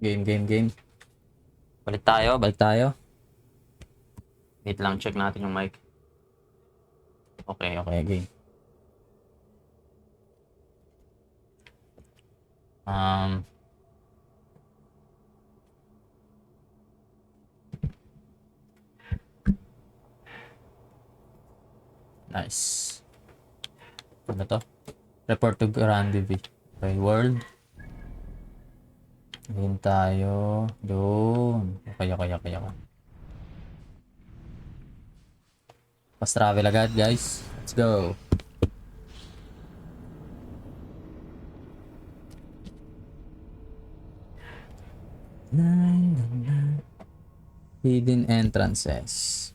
Game. Balik tayo. Wait lang, check natin yung mic. Okay, game. Nice. Ano to? Report to rendezvous. Okay, world. Doon tayo. Doon. Okay. Fast travel agad, guys. Let's go. Hidden entrances.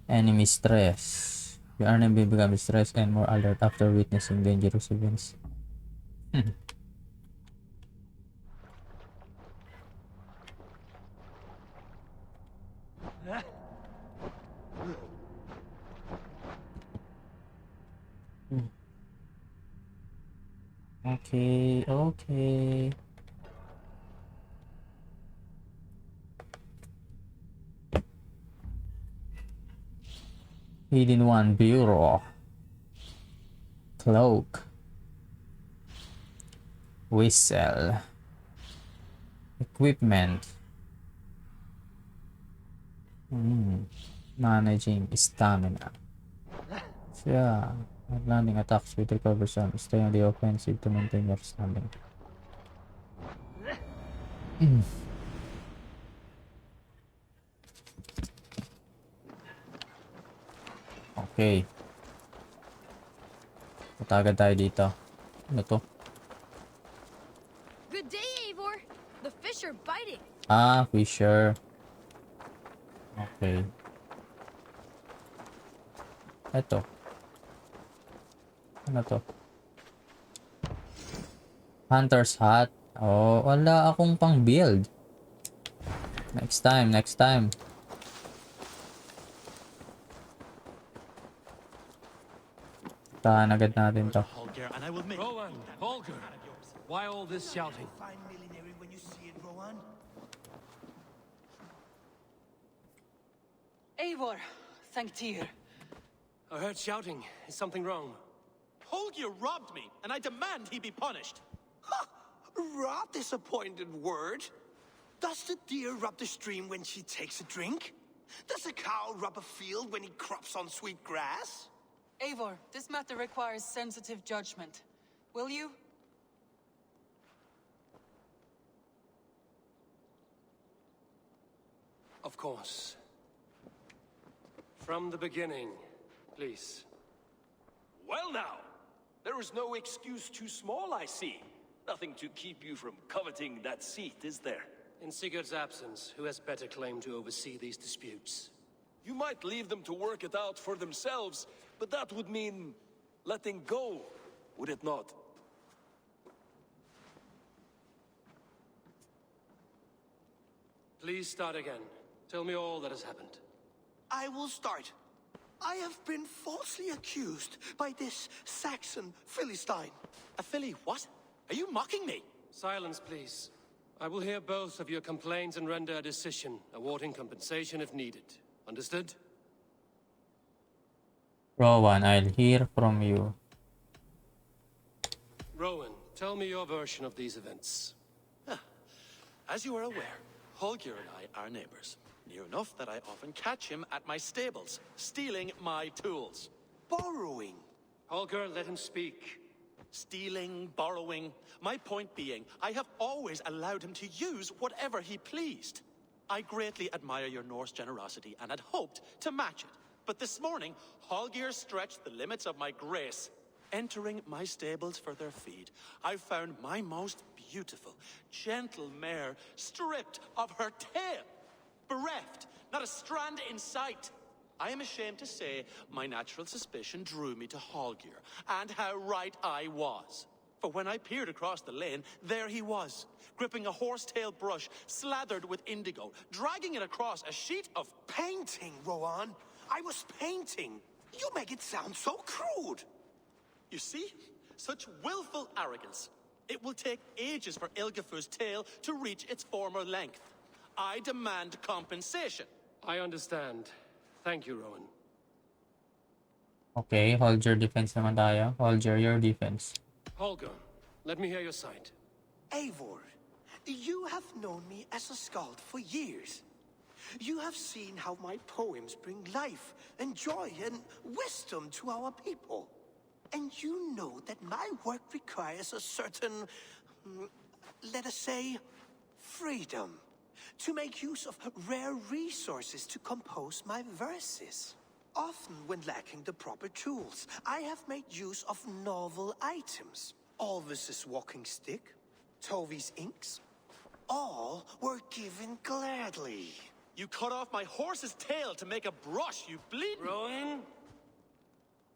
Enemy stress. Your enemy becomes stressed and more alert after witnessing dangerous events. Okay. Hidden one bureau. Cloak. Whistle. Equipment. Managing stamina. Yeah. Landing attacks with recover some. Stay on the offensive to maintain your stamina. Okay. Patagad tayo dito. Ano to? Good day, Eivor. The fish are biting. Fisher. Okay. Eto. Ano to? Hunter's hat. Oh, wala akong pang build. Next time. Tahan agad natin to. Rowan, Holger, why all this shouting? Fine millinery when you see it, Rowan. Eivor, thank Tyr. I heard shouting. Is something wrong? Holger robbed me, and I demand he be punished. Ha! Rub disappointed word. Does the deer rub the stream when she takes a drink? Does a cow rub a field when he crops on sweet grass? Eivor, this matter requires sensitive judgment. Will you? Of course. From the beginning, please. Well now, there is no excuse too small, I see. Nothing to keep you from coveting that seat, is there? In Sigurd's absence, who has better claim to oversee these disputes? You might leave them to work it out for themselves, but that would mean letting go, would it not? Please start again. Tell me all that has happened. I will start. I have been falsely accused by this Saxon Philistine. A filly what? Are you mocking me? Silence, please. I will hear both of your complaints and render a decision, awarding compensation if needed. Understood? Rowan, I'll hear from you. Rowan, tell me your version of these events. As you are aware, Holger and I are neighbors. Near enough that I often catch him at my stables, stealing my tools. Borrowing. Holger, let him speak. Stealing, borrowing. My point being, I have always allowed him to use whatever he pleased. I greatly admire your Norse generosity and had hoped to match it. But this morning, Holger stretched the limits of my grace. Entering my stables for their feed, I found my most beautiful, gentle mare stripped of her tail. Bereft, not a strand in sight. I am ashamed to say my natural suspicion drew me to Holger, and how right I was. For when I peered across the lane, there he was, gripping a horsetail brush slathered with indigo, dragging it across a sheet of Painting, Rowan. I was painting. You make it sound so crude. You see? Such willful arrogance. It will take ages for Ilgafur's tail to reach its former length. I demand compensation. I understand. Thank you, Rowan. Okay, hold your defense naman tayo. Hold your defense. Holger, let me hear your side. Eivor, you have known me as a skald for years. You have seen how my poems bring life and joy and wisdom to our people. And you know that my work requires a certain, let us say, freedom to make use of rare resources to compose my verses. Often when lacking the proper tools, I have made use of novel items. Alvis's walking stick, Tovy's inks, all were given gladly. You cut off my horse's tail to make a brush, you bleeding... Rowan?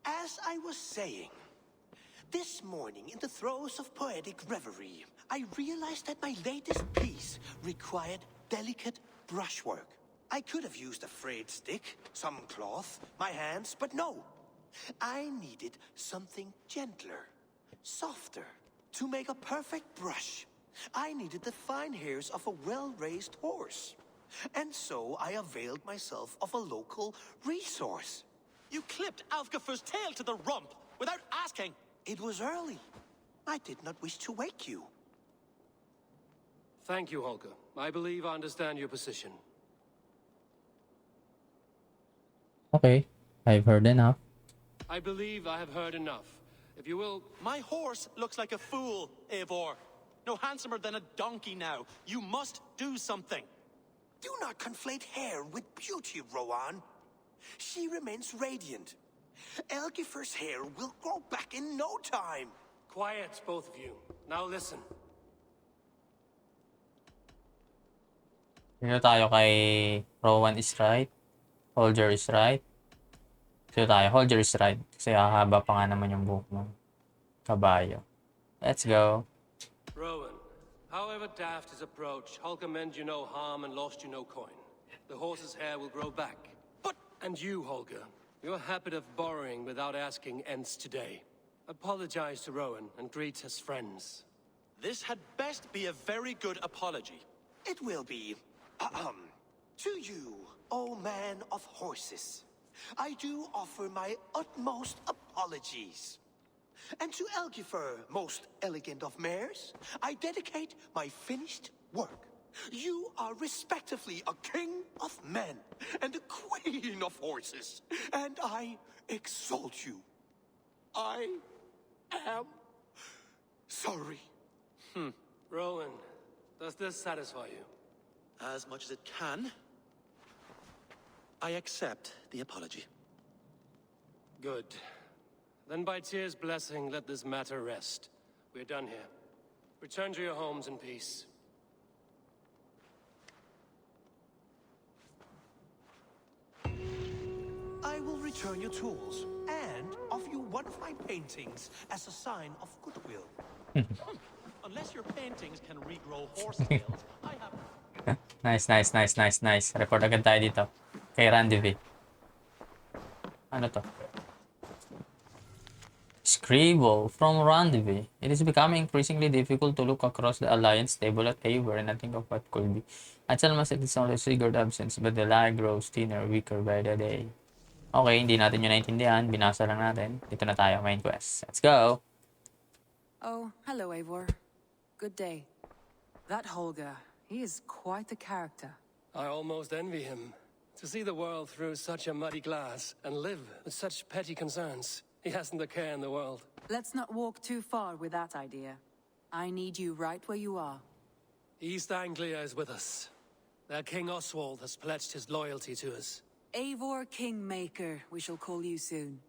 As I was saying, this morning in the throes of poetic reverie, I realized that my latest piece required delicate brushwork. I could have used a frayed stick, some cloth, my hands, but no. I needed something gentler, softer. To make a perfect brush, I needed the fine hairs of a well-raised horse. And so I availed myself of a local resource. You clipped Alfgafur's tail to the rump without asking. It was early. I did not wish to wake you. Thank you, Holger. I believe I understand your position. Okay, I've heard enough. I believe I have heard enough. If you will... My horse looks like a fool, Eivor. No handsomer than a donkey now. You must do something. Do not conflate hair with beauty, Rowan. She remains radiant. Elgifur's hair will grow back in no time. Quiet, both of you. Now listen. Dito tayo kay Rowan is right. Holger is right. Dito tayo, Holger is right. Kasi hahaba pa nga naman yung buhok ng kabayo. Let's go. Rowan, however daft his approach, Holger meant you no harm and lost you no coin. The horse's hair will grow back. But, and you, Holger, your habit of borrowing without asking ends today. Apologize to Rowan and greet his friends. This had best be a very good apology. It will be. To you, O man of horses, I do offer my utmost apologies. And to Elgifer, most elegant of mares, I dedicate my finished work. You are respectively a king of men and a queen of horses, and I exalt you. I am sorry. Rowan, does this satisfy you? As much as it can, I accept the apology. Good. Then by Tyr's blessing, let this matter rest. We're done here. Return to your homes in peace. I will return your tools and offer you one of my paintings as a sign of goodwill. Unless your paintings can regrow horse tails, I have... Nice. Report agad tayo dito. Kay Randy. Ano to? Scribble from Randy. It is becoming increasingly difficult to look across the Alliance table at Eivor and think of what could be. At Salmas, it is only Sigurd absence, but the lie grows thinner, weaker by the day. Okay, hindi natin yun naintindihan. Binasa lang natin. Dito na tayo, main quest. Let's go! Oh, hello, Eivor. Good day. That Holger, he is quite the character. I almost envy him. To see the world through such a muddy glass and live with such petty concerns. He hasn't a care in the world. Let's not walk too far with that idea. I need you right where you are. East Anglia is with us. Their King Oswald has pledged his loyalty to us. Eivor Kingmaker, we shall call you soon.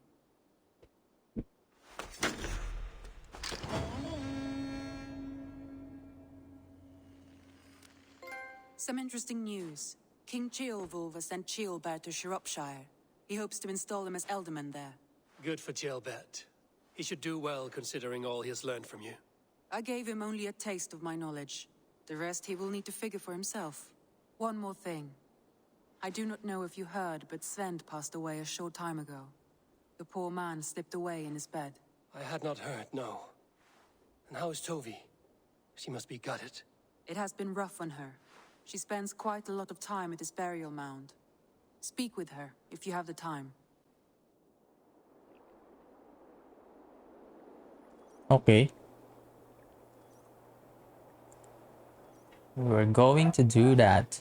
Some interesting news. King Ceolwulf has sent Ceolbert to Shropshire. He hopes to install him as Elderman there. Good for Ceolbert. He should do well considering all he has learned from you. I gave him only a taste of my knowledge. The rest he will need to figure for himself. One more thing. I do not know if you heard, but Sven passed away a short time ago. The poor man slipped away in his bed. I had not heard, no. And how is Tovi? She must be gutted. It has been rough on her. She spends quite a lot of time at this burial mound. Speak with her, if you have the time. Okay. We're going to do that.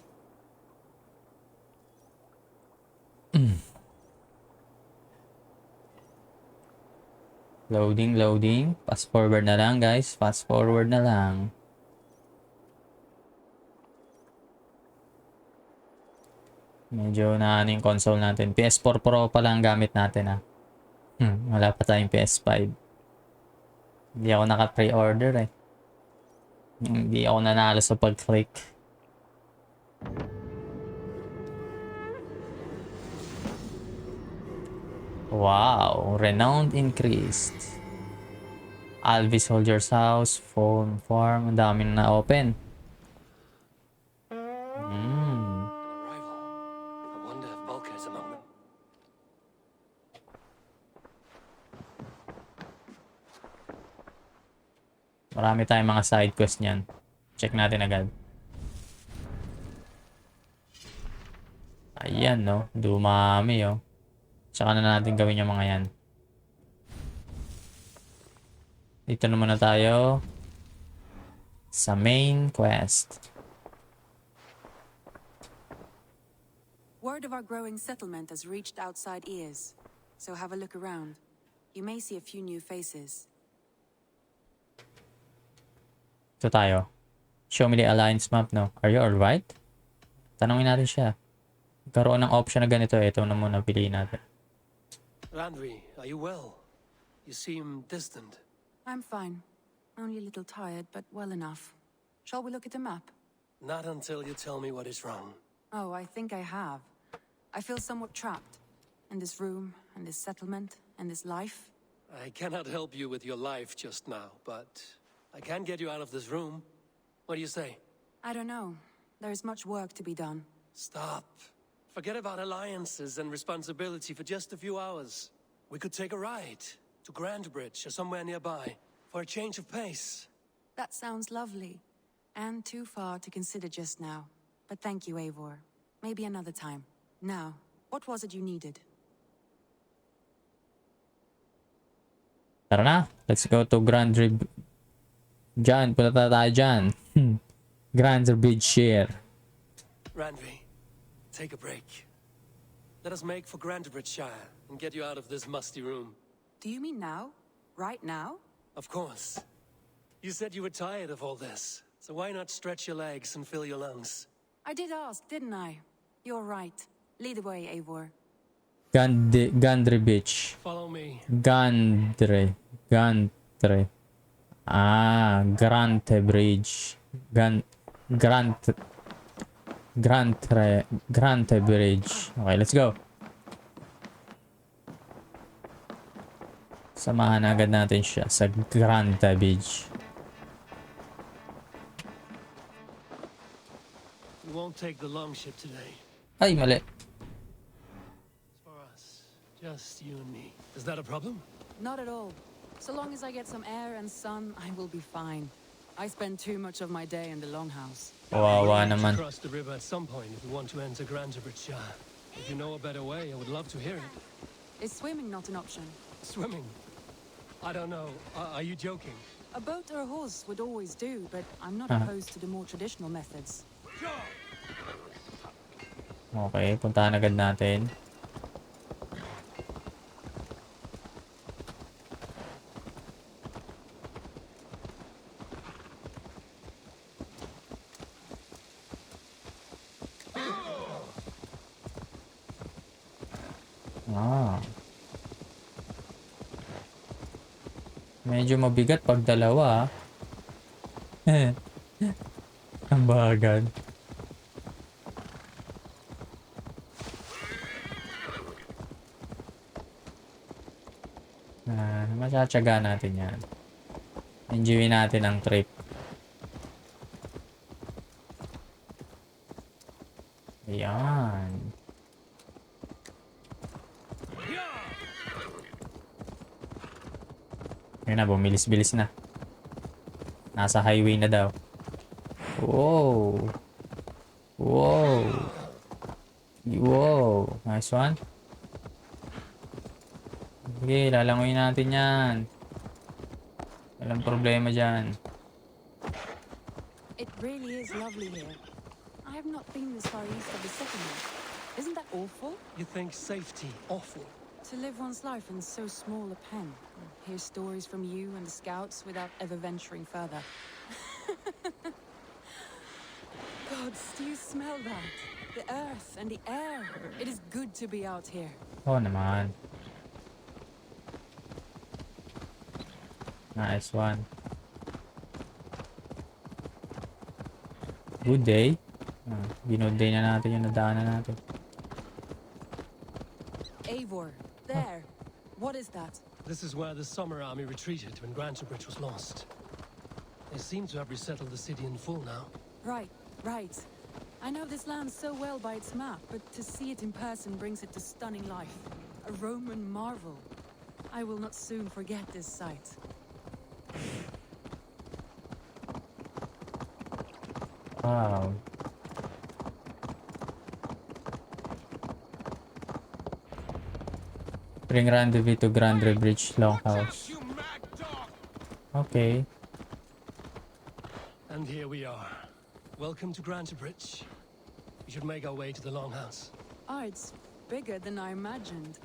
Loading, loading. Fast forward na lang, guys. Fast forward na lang. Medyo na yung console natin. PS4 Pro pa lang gamit natin, ah. Wala pa tayong PS5. Hindi ako naka-pre-order, eh. Hindi ako nanalo sa pag-click. Wow, renowned increased. Alvi Soldier's House, Phone Farm, ang dami na open. An arrival. I wonder if Volker is among them. Marami tayong mga side quest niyan. Check natin agad. Ayan, no? Dumami, oh. Tsaka na natin gawin yung mga yan. Dito naman na tayo sa main quest. Word of our growing settlement has reached outside ears, so have a look around. You may see a few new faces. Ito tayo. Show me the alliance map, no? Are you alright? Tanungin natin siya. Karoon ng option na ganito. Ito na muna piliin natin. Randvi, are you well? You seem distant. I'm fine. Only a little tired, but well enough. Shall we look at the map? Not until you tell me what is wrong. Oh, I think I have. I feel somewhat trapped. In this room, in this settlement, in this life. I cannot help you with your life just now, but I can get you out of this room. What do you say? I don't know. There is much work to be done. Stop. Forget about alliances and responsibility for just a few hours. We could take a ride to Grandbridge or somewhere nearby for a change of pace. That sounds lovely. And too far to consider just now. But thank you, Eivor. Maybe another time. Now, what was it you needed? Tara na. Let's go to Diyan, punta tayo dyan. Grand Bridge Share. Randvi, take a break. Let us make for Grandbridgeshire and get you out of this musty room. Do you mean now? Right now? Of course. You said you were tired of all this, so why not stretch your legs and fill your lungs? I did ask, didn't I? You're right. Lead the way, Eivor. Gandre Beach. Follow me. Gandre. Grante Bridge. Grante Bridge. Okay, let's go. Samahan agad natin siya sa Grante Bridge. We won't take the longship today. Ay, mali. It's for us. Just you and me. Is that a problem? Not at all. So long as I get some air and sun, I will be fine. I spend too much of my day in the longhouse. Kawawa We'll naman. cross the river at some point if we want to enter Grandbridgeshire. If you know a better way, I would love to hear it. Is swimming not an option? Swimming? I don't know. Are you joking? A boat or a horse would always do, but I'm not opposed to the more traditional methods. Okay, puntahan agad natin. Medyo mabigat pag dalawa. Ang bagal. Matsatsaga natin yan. Enjoy natin ang trip. Ayan. Yun na, bumilis-bilis na. Nasa highway na daw. Wow. Wow. Wow. Nice one. Sige, lalangoy natin yan. Walang problema dyan. It really is lovely here. I have not been this far east of the settlement. Isn't that awful? You think safety awful? To live one's life in so small a pen. Hear stories from you and the scouts without ever venturing further. Gods, do you smell that? The earth and the air. It is good to be out here. Oo naman. Nice one. Good day. Good day na natin yung nadaanan natin. Eivor, there. What is that? This is where the Summer Army retreated when Grantebridge was lost. They seem to have resettled the city in full now. Right, right. I know this land so well by its map, but to see it in person brings it to stunning life. A Roman marvel. I will not soon forget this sight. Wow. Bring rendezvous to Grantebridge Longhouse. Okay. And here we are. Welcome to Grantebridge. We should make our way to the Longhouse. Oh, it's bigger than I imagined.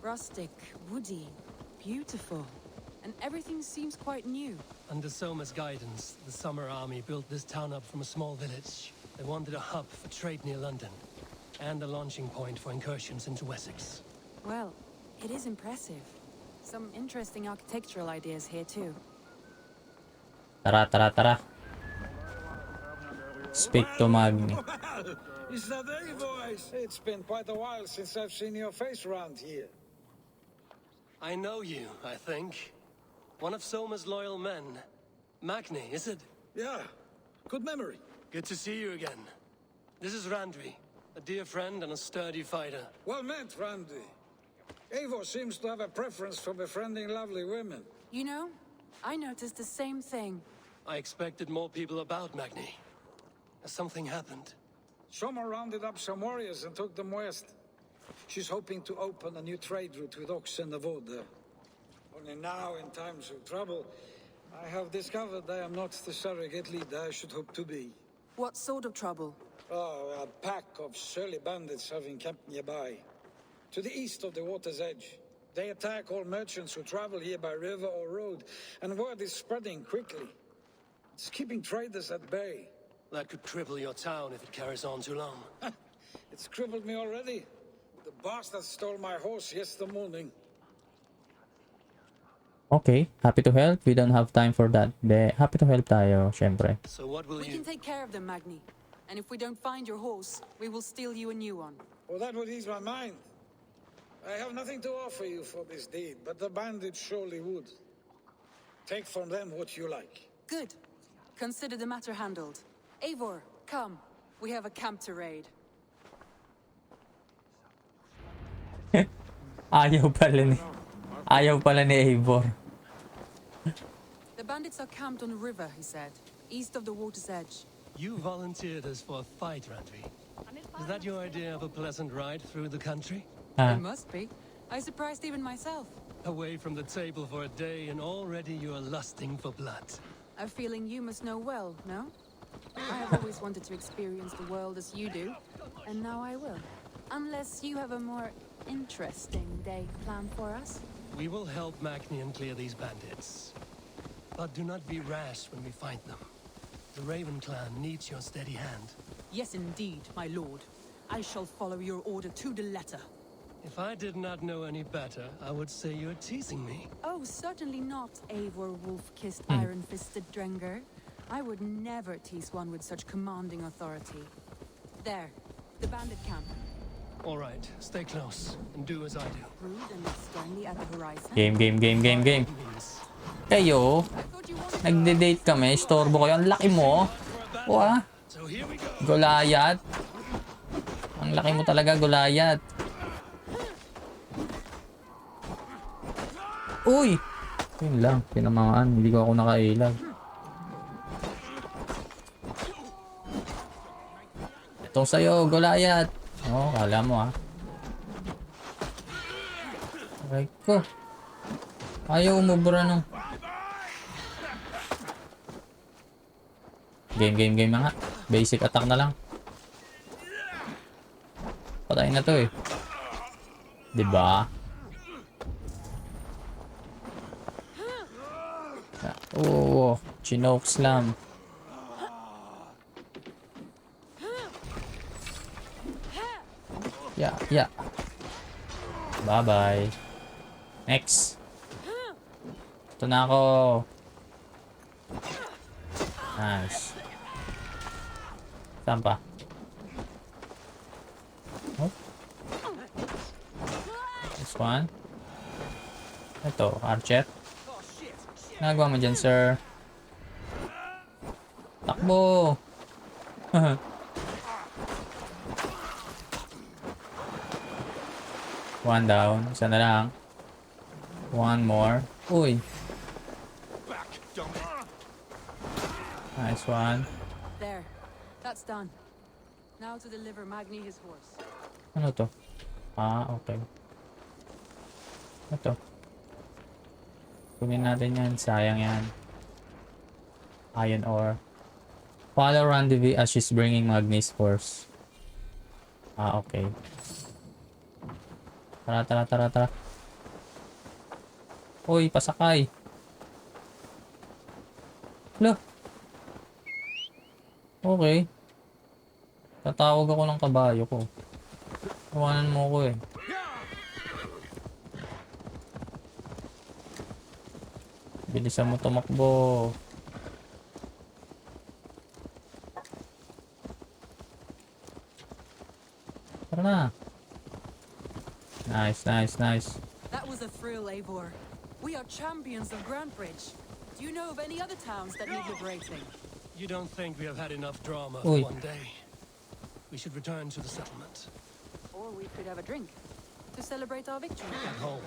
Rustic, woody, beautiful. And everything seems quite new. Under Soma's guidance, the Summer Army built this town up from a small village. They wanted a hub for trade near London, and a launching point for incursions into Wessex. Well, it is impressive. Some interesting architectural ideas here too. Tara, tara, tara. Speak to Magni. Is that a voice? It's been quite a while since I've seen your face around here. I know you, I think. One of Soma's loyal men. Magni, is it? Yeah, good memory. Good to see you again. This is Randvi, a dear friend and a sturdy fighter. Well met, Randy. Eivor seems to have a preference for befriending lovely women. You know, I noticed the same thing. I expected more people about Magni. Has something happened? Soma rounded up some warriors and took them west. She's hoping to open a new trade route with Ox and the Voda. Only now, in times of trouble, I have discovered I am not the surrogate leader I should hope to be. What sort of trouble? Oh, a pack of surly bandits have encamped nearby. To the east of the water's edge. They attack all merchants who travel here by river or road, and word is spreading quickly. It's keeping traders at bay. That could cripple your town if it carries on too long. It's crippled me already. The bastard stole my horse yesterday morning. Okay, happy to help. We don't have time for that. Happy to help tayo, syempre. So what will We you... can take care of them, Magni. And if we don't find your horse, we will steal you a new one. Well, that would ease my mind. I have nothing to offer you for this deed, but the bandits surely would. Take from them what you like. Good. Consider the matter handled. Eivor, come. We have a camp to raid. Ayaw pala ni Eivor. The bandits are camped on a river, he said, east of the water's edge. You volunteered us for a fight, Randvi. Is that your idea of a pleasant ride through the country? It must be. I surprised even myself. Away from the table for a day and already you are lusting for blood. A feeling you must know well, no? I have always wanted to experience the world as you do, and now I will. Unless you have a more interesting day planned for us. We will help Magnian clear these bandits. But do not be rash when we fight them. The Raven clan needs your steady hand. Yes, indeed, my lord. I shall follow your order to the letter. If I did not know any better, I would say you're teasing me. Oh, certainly not, Eivor wolf-kissed iron-fisted Drenger. I would never tease one with such commanding authority. There, the bandit camp. All right, stay close and do as I do. Rude and sternly at the horizon. Game. Means Kayo, I thought you wanted nagde-date kami. Istorbo kayo. Ang laki mo. Wah. So here we go. Goliath. Ang laki mo talaga, Goliath. Uy! Yun lang, tinamaan. Hindi ko ako nakailag. Ito sa'yo, Goliath. Oh, kala mo ah. Aray ko. Ayaw umubra nung. Game na nga. Basic attack na lang. Patay na to eh. Diba? Oh, chinoke slam. Yeah. Bye-bye. Next. Ito na ako. Nice. Saan pa? Oh. This one. Ito, Archer. Nagawa mo dyan, sir. Takbo! One down. Isa na lang. One more. Uy. Nice one. There. That's done. Now to deliver Magni his horse. Ano to? Ah, okay. Ito. Kunin natin yan. Sayang yan. Iron ore. Follow Rendezvous as she's bringing Magni's horse. Ah, okay. Tara. Uy, pasakay. Look. Okay. Tatawag ako ng kabayo ko. Iwanan mo ko eh. Bilisan mo tumakbo. Tara na. Nice. That was a thrill, Eivor. We are champions of Grand Bridge. Do you know of any other towns that need liberating? You don't think we have had enough drama Oi. for one day? We should return to the settlement. Or we could have a drink to celebrate our victory. At home.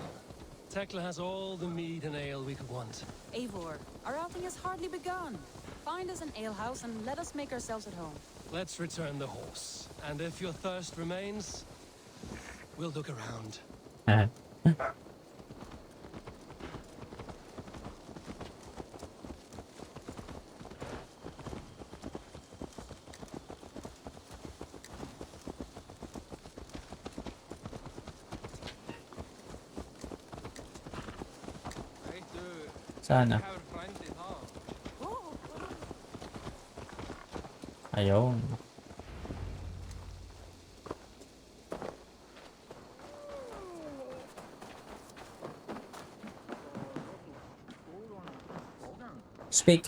Tekla has all the mead and ale we could want. Eivor, our outing has hardly begun. Find us an alehouse and let us make ourselves at home. Let's return the horse. And if your thirst remains, we'll look around. Sana. Ayun. Speak.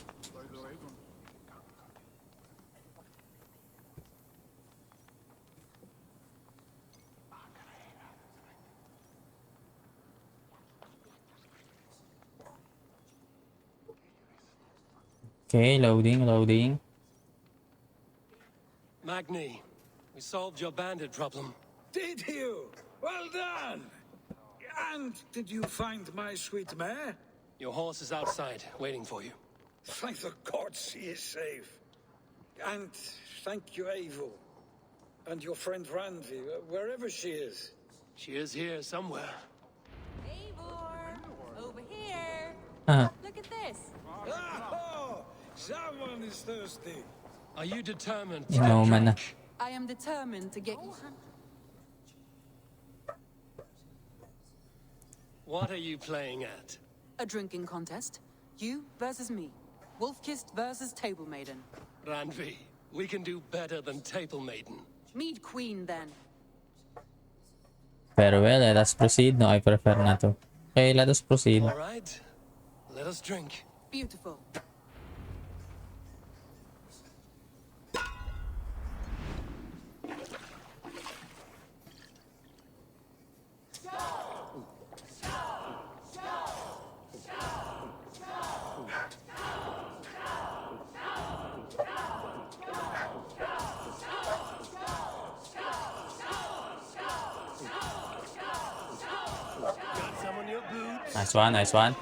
Okay, loading. Magni, we solved your bandit problem. Did you? Well done! And did you find my sweet mare? Your horse is outside, waiting for you. Thank the gods she is safe. And thank you, Eivor. And your friend Randy, wherever she is. She is here somewhere. Eivor, over here. Uh-huh. Look at this. Oh, someone is thirsty. Are you determined to No, get man. drunk? I am determined to get you. What are you playing at? A drinking contest. You versus me. Wolf-kissed versus Table Maiden. Ranvi, we can do better than Table Maiden. Mead Queen, then. Very well, let us proceed. No, I prefer na to. Okay, let us proceed. All right, let us drink. Beautiful. Got some on your boots? Nice one.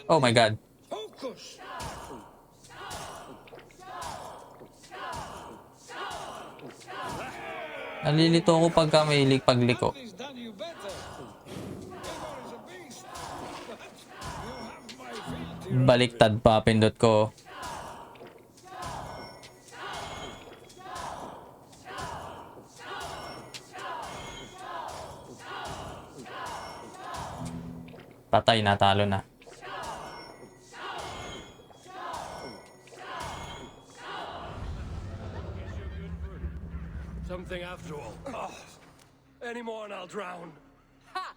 Oh my god. Focus! Nalilito ako pagka may pagliko. Randy's done you better. Eivor is a beast. But you have my fealty, Randy. Baliktad pa pindot ko. Patay, natalo na. Something after all. Any more and I'll drown. Ha!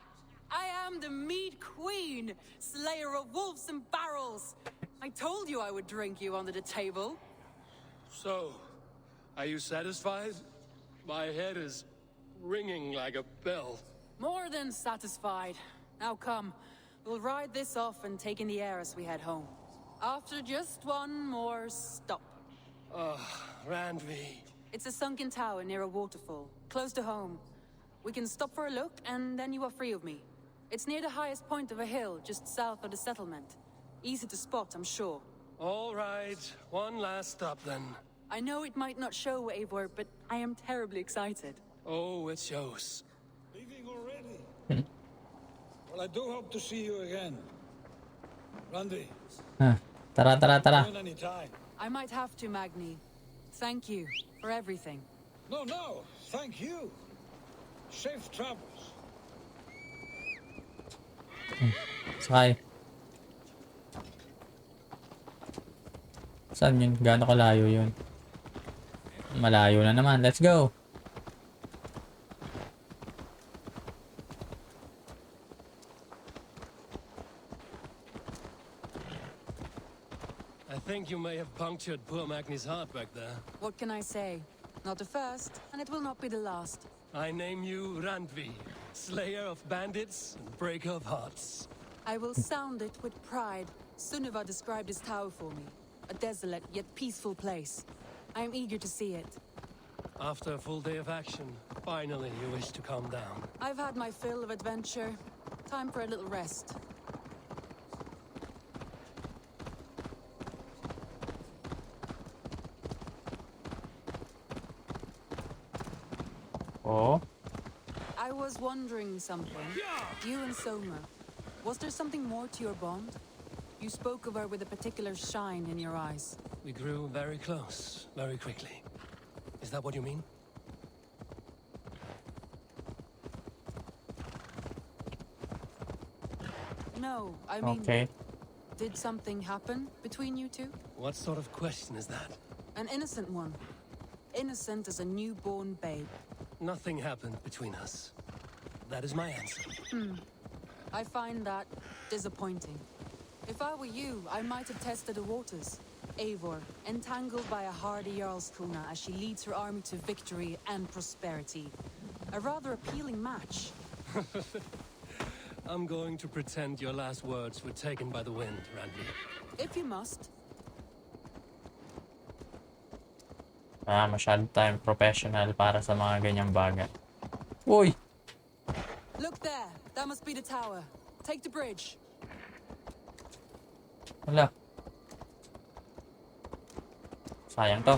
I am the mead queen, slayer of wolves and barrels. I told you I would drink you under the table. So, are you satisfied? My head is ringing like a bell. More than satisfied. Now come, we'll ride this off and take in the air as we head home. After just one more stop. Randvi. It's a sunken tower near a waterfall, close to home. We can stop for a look, and then you are free of me. It's near the highest point of a hill, just south of the settlement. Easy to spot, I'm sure. All right, one last stop then. I know it might not show, Eivor, but I am terribly excited. Oh, it shows. Leaving already? Well, I do hope to see you again. Randy, Tara, tara, tara. join any time. I might have to, Magni. Thank you for everything. No, thank you. Safe travels. Sakay. Saan yun? Gaano kalayo yun? Malayo na naman. Let's go! I think you may have punctured poor Magni's heart back there. What can I say? Not the first, and it will not be the last. I name you Randvi, slayer of bandits and breaker of hearts. I will sound it with pride. Sunniva described this tower for me. A desolate yet peaceful place. I am eager to see it. After a full day of action, finally you wish to calm down. I've had my fill of adventure. Time for a little rest. Oh. I was wondering something. You and Soma. Was there something more to your bond? You spoke of her with a particular shine in your eyes. We grew very close, very quickly. Is that what you mean? No, I mean, Okay. did something happen between you two? What sort of question is that? An innocent one. Innocent as a newborn babe. Nothing happened between us. That is my answer. I find that disappointing. If I were you, I might have tested the waters. Eivor, entangled by a hardy Jarlskona as she leads her army to victory and prosperity. A rather appealing match. I'm going to pretend your last words were taken by the wind, Randy. If you must. Masyado tayong professional para sa mga ganyang bagay. Uy! Look there. That must be the tower. Take the bridge. Wala. Sayang to.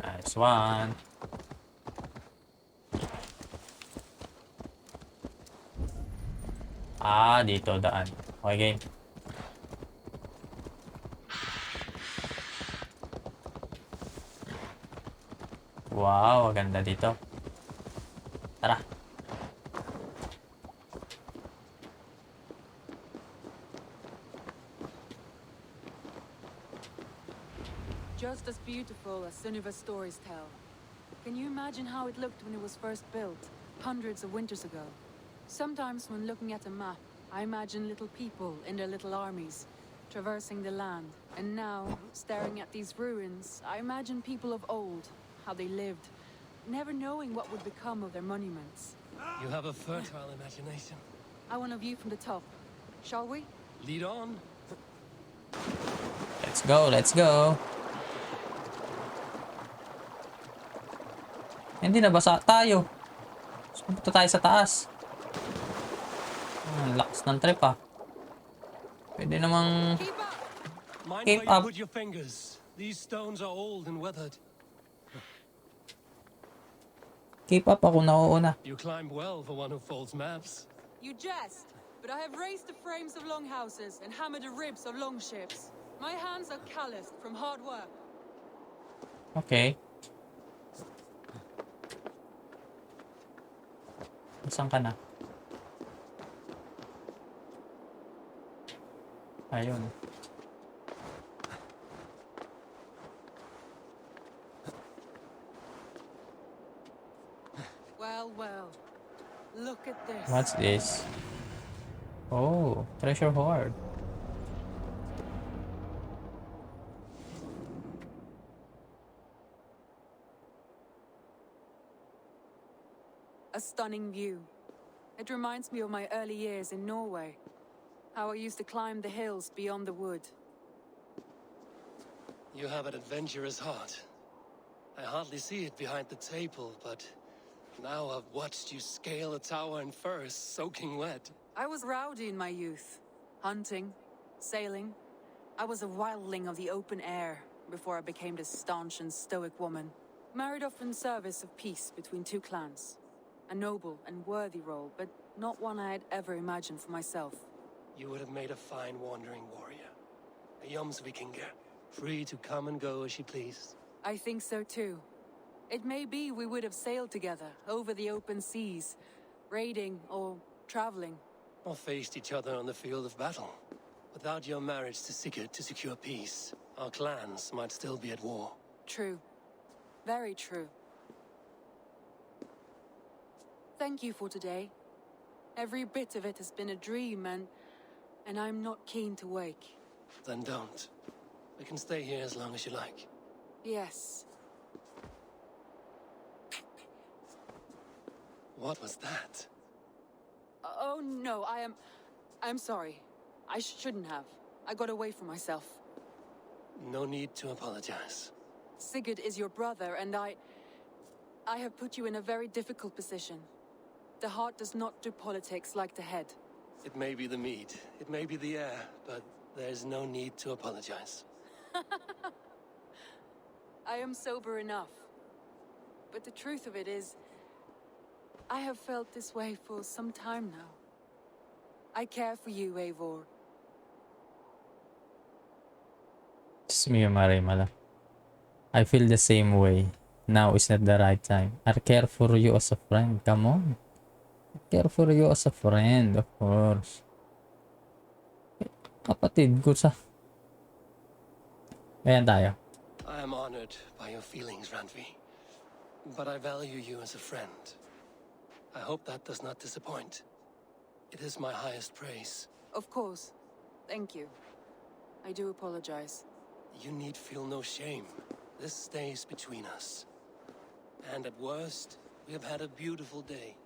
Nice one. Dito daan. Okay, game. Wow, ganda dito. Tara. Just as beautiful as Sunniva's stories tell. Can you imagine how it looked when it was first built, hundreds of winters ago? Sometimes when looking at a map, I imagine little people in their little armies, traversing the land. And now, staring at these ruins, I imagine people of old, how they lived, never knowing what would become of their monuments. You have a fertile imagination. I want a view from the top. Shall we? Lead on. Let's go, let's go. Hindi nabasa tayo. Punta tayo sa taas. Lakas ng trip ah. Pwede namang Keep up! Mind keep where you up. put your fingers. These stones are old and weathered. Keep up, ako nauuna. You climbed well for one who folds maps. You jest, but I have raised the frames of longhouses and hammered the ribs of longships. My hands are calloused from hard work. Okay. Saan ka na? Ayun. Well, well. Look at this. What's this? Oh, treasure hoard. A stunning view. It reminds me of my early years in Norway. How I used to climb the hills beyond the wood. You have an adventurous heart. I hardly see it behind the table, but now I've watched you scale a tower in first, soaking wet. I was rowdy in my youth. Hunting, sailing. I was a wildling of the open air before I became this staunch and stoic woman. Married off in service of peace between two clans. A noble and worthy role, but not one I had ever imagined for myself. You would have made a fine wandering warrior. A Jomsvikinger, free to come and go as you please. I think so too. It may be we would have sailed together over the open seas, raiding or traveling. Or faced each other on the field of battle. Without your marriage to Sigurd to secure peace, our clans might still be at war. True. Very true. Thank you for today. Every bit of it has been a dream, and I'm not keen to wake. Then don't. We can stay here as long as you like. Yes. What was that? Oh no, I'm sorry. I shouldn't have. I got away from myself. No need to apologize. Sigurd is your brother, and I have put you in a very difficult position. The heart does not do politics like the head. It may be the meat, it may be the air, but there's no need to apologize. I am sober enough. But the truth of it is, I have felt this way for some time now. I care for you, Eivor. Marimala. I feel the same way. Now is not the right time. I care for you as a friend. Come on. I care for you as a friend, of course. Kapatid ko sa... Ayan tayo. I am honored by your feelings, Randvi. But I value you as a friend. I hope that does not disappoint. It is my highest praise. Of course. Thank you. I do apologize. You need feel no shame. This stays between us. And at worst, we have had a beautiful day.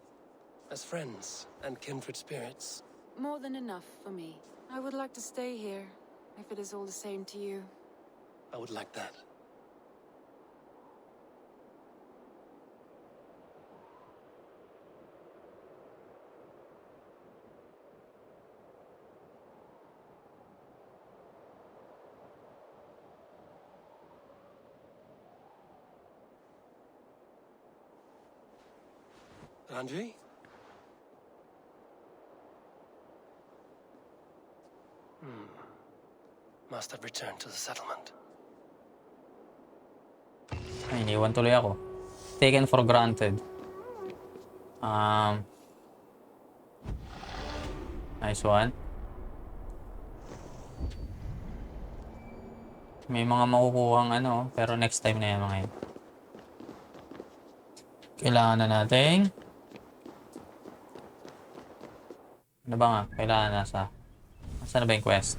As friends and kindred spirits. More than enough for me. I would like to stay here, if it is all the same to you. I would like that. Randvi? Must have returned to the settlement. Ay, iniwan tuloy ako. Taken for granted. Nice one. May mga makukuhang ano, pero next time na yan mga yun. Kailangan na natin. Ano ba nga? Kailangan nasa... Saan na ba yung quest?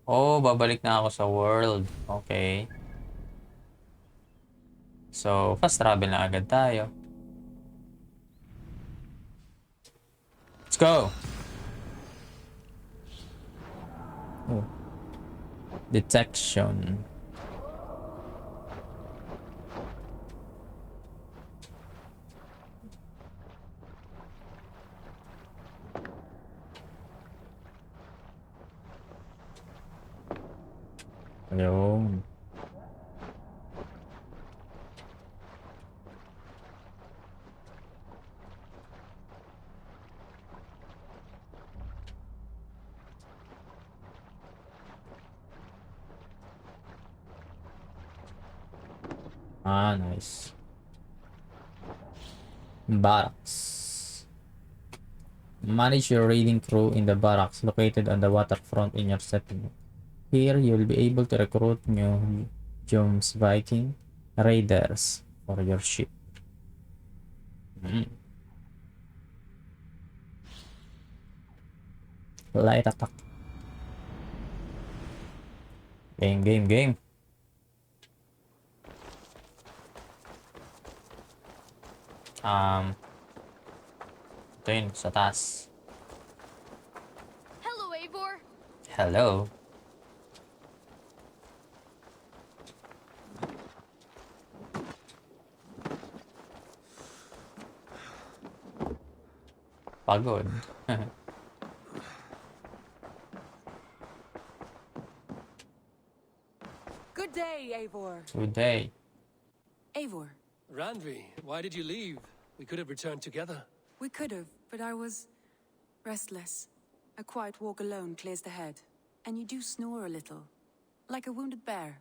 Oh, babalik na ako sa world. Okay. So, fast travel na agad tayo. Let's go! Oh. Detection. Ayun. Ah, nice. Barracks. Manage your raiding crew in the barracks located on the waterfront in your setting. Here, you'll be able to recruit new Jones Viking raiders for your ship. Light attack. Game. Ito yun, sa taas. Hello, Eivor. Hello. Pagod. Good day, Eivor. Today. Eivor, Randvi, why did you leave? We could have returned together. we could have, but I was restless. A quiet walk alone clears the head. And you do snore a little, like a wounded bear.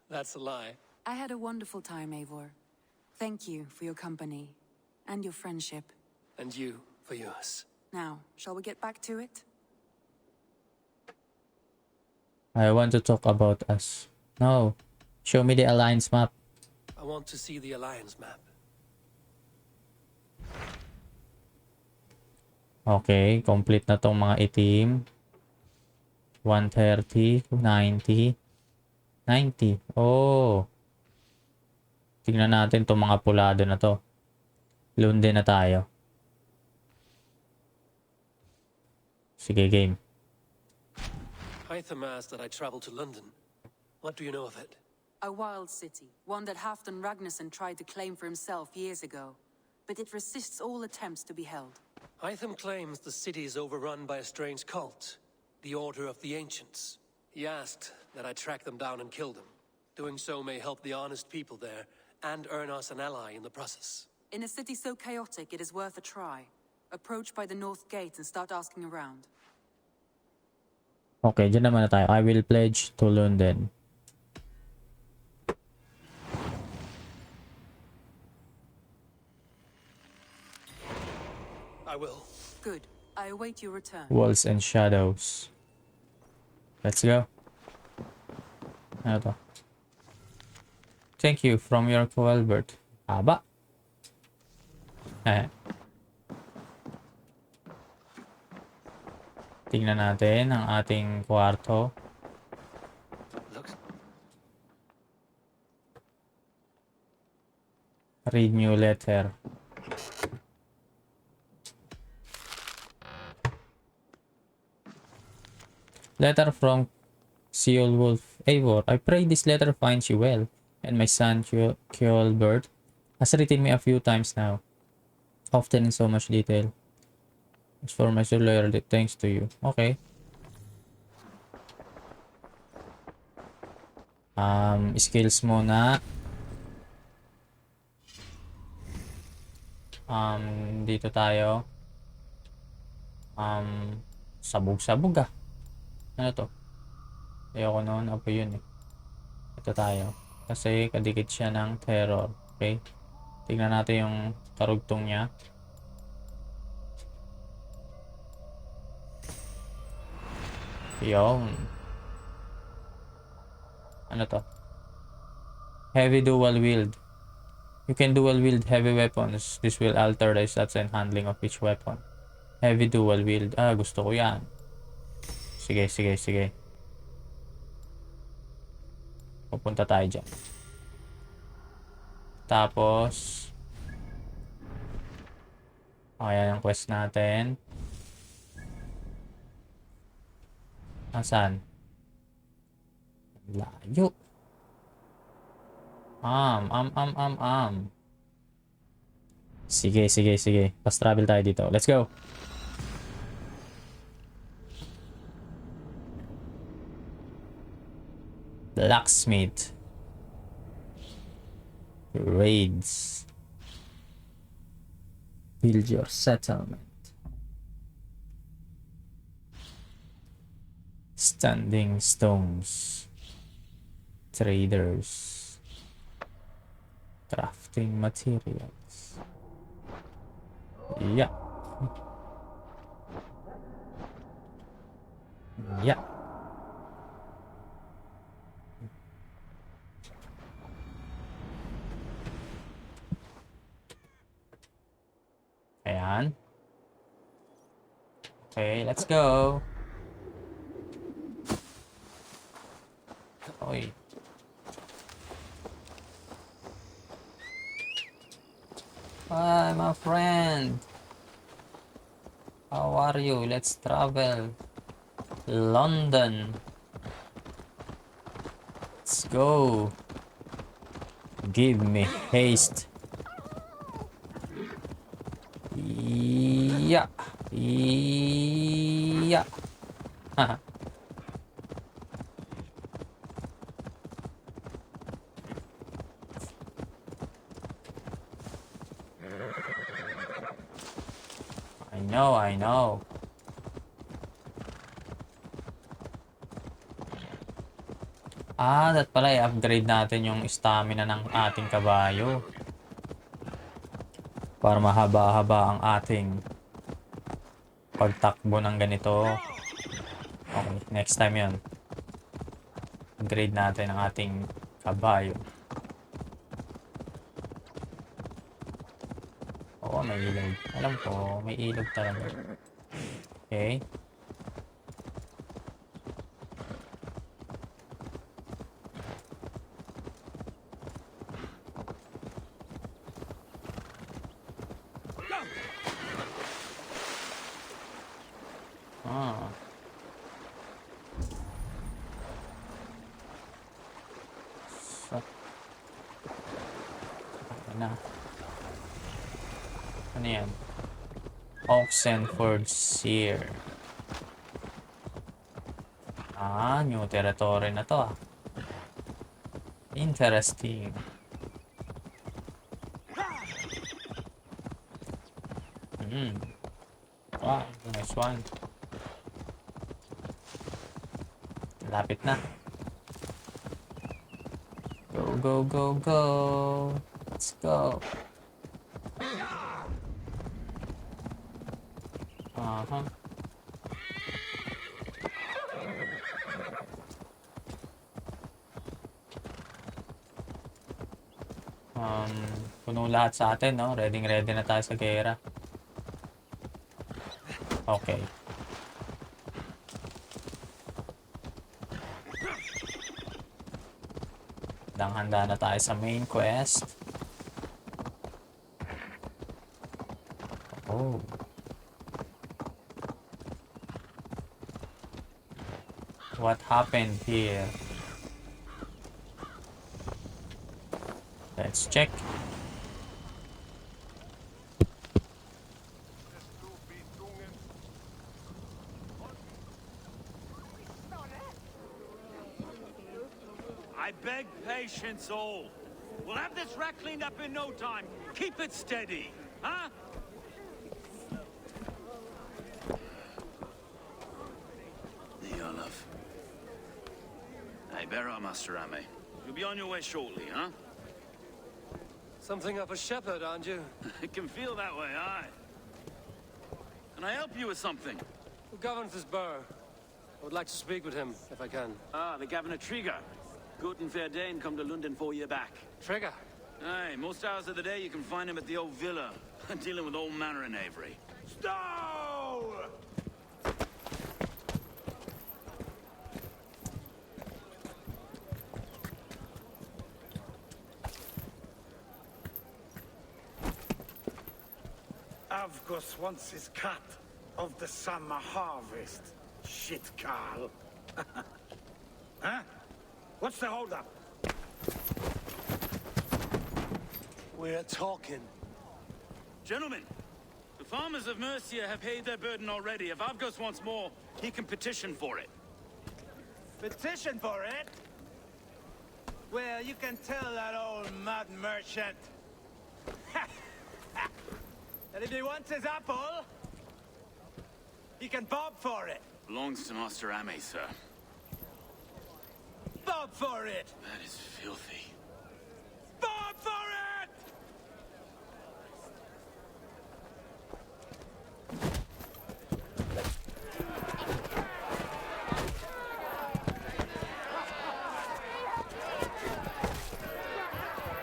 That's a lie. I had a wonderful time, Eivor. Thank you for your company and your friendship. And you for yours. Now, shall we get back to it? I want to talk about us. No. Show me the alliance map. I want to see the Alliance map. Okay, complete na tong mga itim. 130, 90, 90. Oh. Tingnan natin tong mga pulado na to. Lunde na tayo. Sige, game. Hytham asked that I travel to London. What do you know of it? A wild city, one that Halfdan Ragnarsson tried to claim for himself years ago. But it resists all attempts to be held. Hytham claims the city is overrun by a strange cult, the Order of the Ancients. He asked that I track them down and kill them. Doing so may help the honest people there, and earn us an ally in the process. In a city so chaotic, it is worth a try. Approach by the North Gate and start asking around. Okay, dyan naman na tayo. I will pledge to London. I will. Good. I await your return. Walls and shadows. Let's go. Ano to? Thank you from your Albert. Haba. Tingnan natin ang ating kwarto. Looks Read new letter. Letter from Seolwolf Eivor. I pray this letter finds you well, and my son Kjolbert has written me a few times now, often in so much detail. As for my loyalty, thanks to you. Okay. Skills muna. Dito tayo. Sabog-sabog ah. Ano to? Ayoko noon. Apa yun eh. Ito tayo. Kasi kadikit siya ng terror. Okay? Tingnan natin yung karugtong niya. Yung. Ano to? Heavy dual wield. You can dual wield heavy weapons. This will alter the stats and handling of each weapon. Heavy dual wield. Ah, gusto ko yan. Sige. Pupunta tayo dyan. Tapos, ayan ang quest natin. Nasaan? Layo. Sige. Fast travel tayo dito. Let's go. Blacksmith. Raids. Build your settlement. Standing stones. Traders. Crafting materials. Yeah. Yeah. Ayan. Okay, let's go. Oy. Hi, my friend. How are you? Let's travel. London. Let's go. Give me haste. Yeah. Yeah. Haha. I know. That pala i-upgrade natin yung stamina ng ating kabayo. Para mahaba-haba ang ating pagtakbo ng ganito. Okay, next time yun. Upgrade natin ang ating kabayo. Oo, may ilog. Alam ko, may ilog talaga. Okay. Ano yan? Oxenford Seer. New territory na to Interesting. Wow, nice one. Lapit na. Go, go, go, go. Let's go. Puno lahat sa atin, no? Ready na tayo sa gera. Okay. Handa na tayo sa main quest. Oh. What happened here? Let's check. I beg patience all. We'll have this wreck cleaned up in no time. Keep it steady, huh? Olaf. Hey, bear up, Master Ame. You'll be on your way shortly, huh? Something of a shepherd, aren't you? It can feel that way, aye. Can I help you with something? Who governs this burr? I would like to speak with him, if I can. Ah, the Governor Trigger. Good and fair Dane come to London 4 year back. Trigger? Aye, most hours of the day you can find him at the old villa, dealing with all manner in Avery. Stow! Avgos wants his cut of the summer harvest. Shit, Carl. Huh? What's the holdup? We're talking. Gentlemen, the farmers of Mercia have paid their burden already. If Avgos wants more, he can petition for it. Petition for it? Well, you can tell that old mud merchant that if he wants his apple, he can bob for it. Belongs to Master Ame, sir. Bob for it! That is filthy. Bob for it!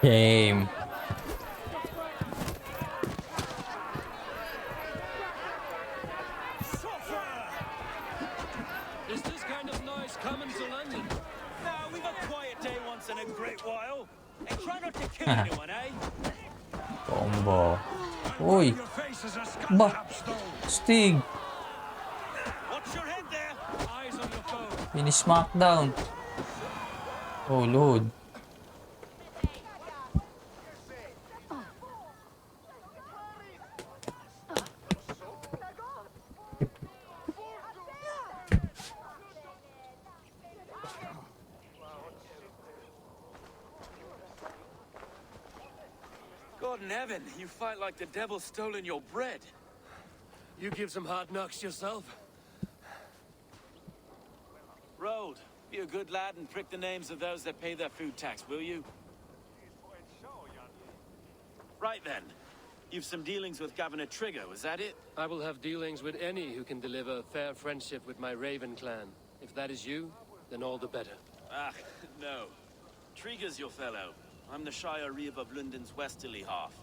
Game. Is this kind of noise common to London? Now, we've a quiet day once in a great while. And try not to kill anyone, eh? Combo. Uy. Your face is a Ba. Stig. Watch your head there! Eyes on your phone. Finish smackdown. Oh, Lord. God in heaven, you fight like the devil's stolen your bread. You give some hard knocks yourself. Road, be a good lad and prick the names of those that pay their food tax, will you? Right then. You've some dealings with Governor Trigger, was that it? I will have dealings with any who can deliver fair friendship with my Raven clan. If that is you, then all the better. Ah, no. Trigger's your fellow. I'm the Shire Reeve of London's westerly half.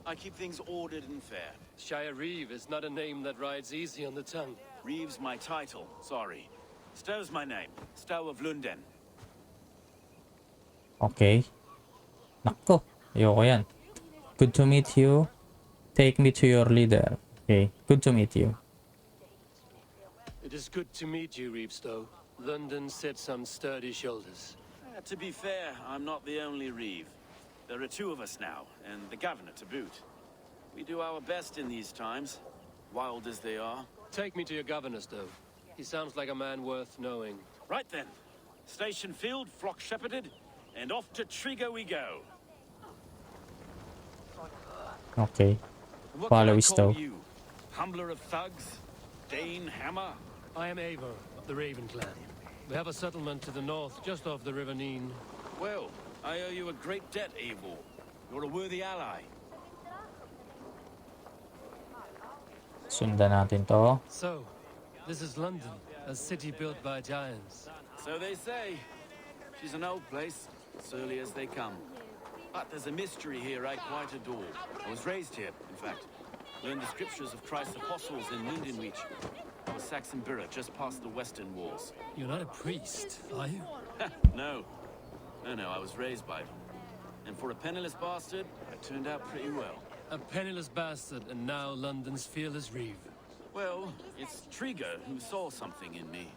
I keep things ordered and fair. Shire Reeve is not a name that rides easy on the tongue. Reeve's my title, sorry. Stow's my name. Stow of London. Okay. Nako. Ayoko yan. Good to meet you. Take me to your leader. Okay. Good to meet you. It is good to meet you, Reevestow. London sits on sturdy shoulders. To be fair, I'm not the only Reeve. There are two of us now, and the governor to boot. We do our best in these times, wild as they are. Take me to your governor, Stow. He sounds like a man worth knowing. Right then. Station filled, flock shepherded, and off to Trigger we go. Okay. What Follow can I us, call though. you? Humbler of thugs? Dane Hammer? I am Eivor of the Raven clan. We have a settlement to the north, just off the River Neen. Well, I owe you a great debt, Eivor. You're a worthy ally. Sundan natin to. So, this is London, a city built by giants. So they say. She's an old place, surly as they come. But there's a mystery here I quite adore. I was raised here, in fact. Learned the scriptures of Christ's apostles in Lindenreach. I was Saxon Borough, just past the western walls. You're not a priest, are you? No. No, I was raised by them. And for a penniless bastard, I turned out pretty well. A penniless bastard, and now London's fearless Reeve. Well, it's Trigger who saw something in me.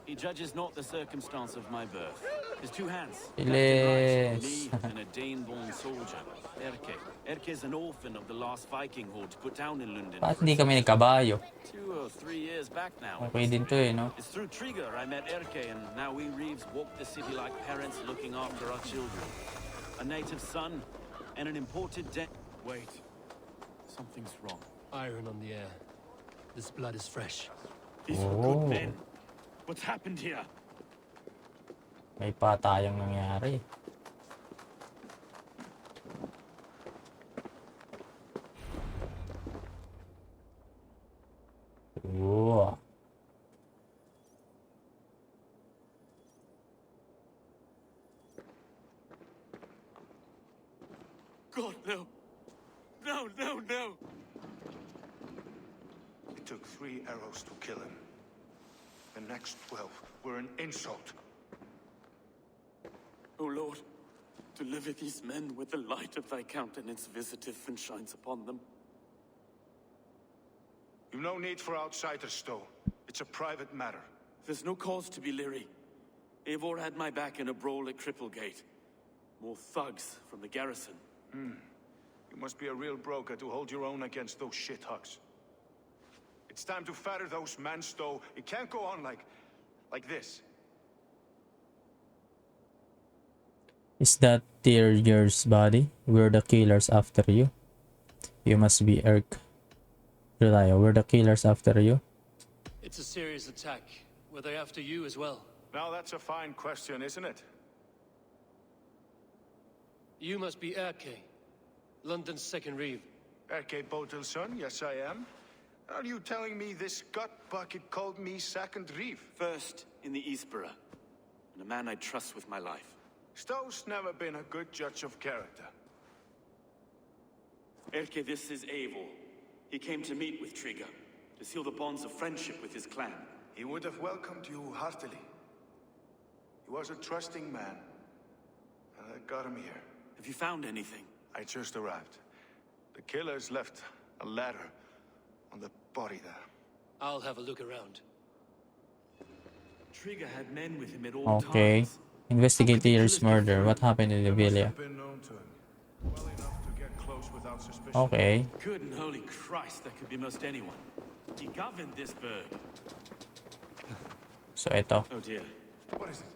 He judges not the circumstance of my birth. His two hands, Captain Rice, me, and a Dane-born soldier, Erke. Erke's an orphan of the last Viking horde put down in London. Bakit hindi kami nagkabayo? 2 or 3 years back now. Okay din to eh, no? It's through Trigger I met Erke, and now we Reeves walk the city like parents looking after our children. A native son, and an imported Wait. Something's wrong. Iron on the air. This blood is fresh. These are good men. What's happened here? May patayang nangyari. Ooh. God, no. No. It took 3 arrows to kill him. The next 12 were an insult. O Lord, deliver these men with the light of thy countenance visitive and shines upon them. You've no need for outsiders, Stowe. It's a private matter. There's no cause to be leery. Eivor had my back in a brawl at Cripplegate. More thugs from the garrison. You must be a real broker to hold your own against those shithugs. It's time to fetter those men, Stowe. It can't go on like this. Is that Tyrier's body? We're the killers after you. You must be Erk. Relio, we're the killers after you. It's a serious attack. Were they after you as well? Now that's a fine question, isn't it? You must be Erke, London's second reeve. Erke Botel's son, yes I am. Are you telling me this gut bucket called me second reeve? First in the Eastborough, and a man I trust with my life. Stowe's never been a good judge of character. Erke, this is Eivor. He came to meet with Trigger, to seal the bonds of friendship with his clan. He would have welcomed you heartily. He was a trusting man. And I got him here. Have you found anything? I just arrived. The killers left a ladder on the body there. I'll have a look around. Trigger had men with him at all Okay. times. Investigate Tyrier's murder. What happened in the villa? Been known to him. Well enough to get close without suspicion. Okay. Good and holy Christ, that could be most anyone. He governed this burg. So ito. Oh dear. What is it?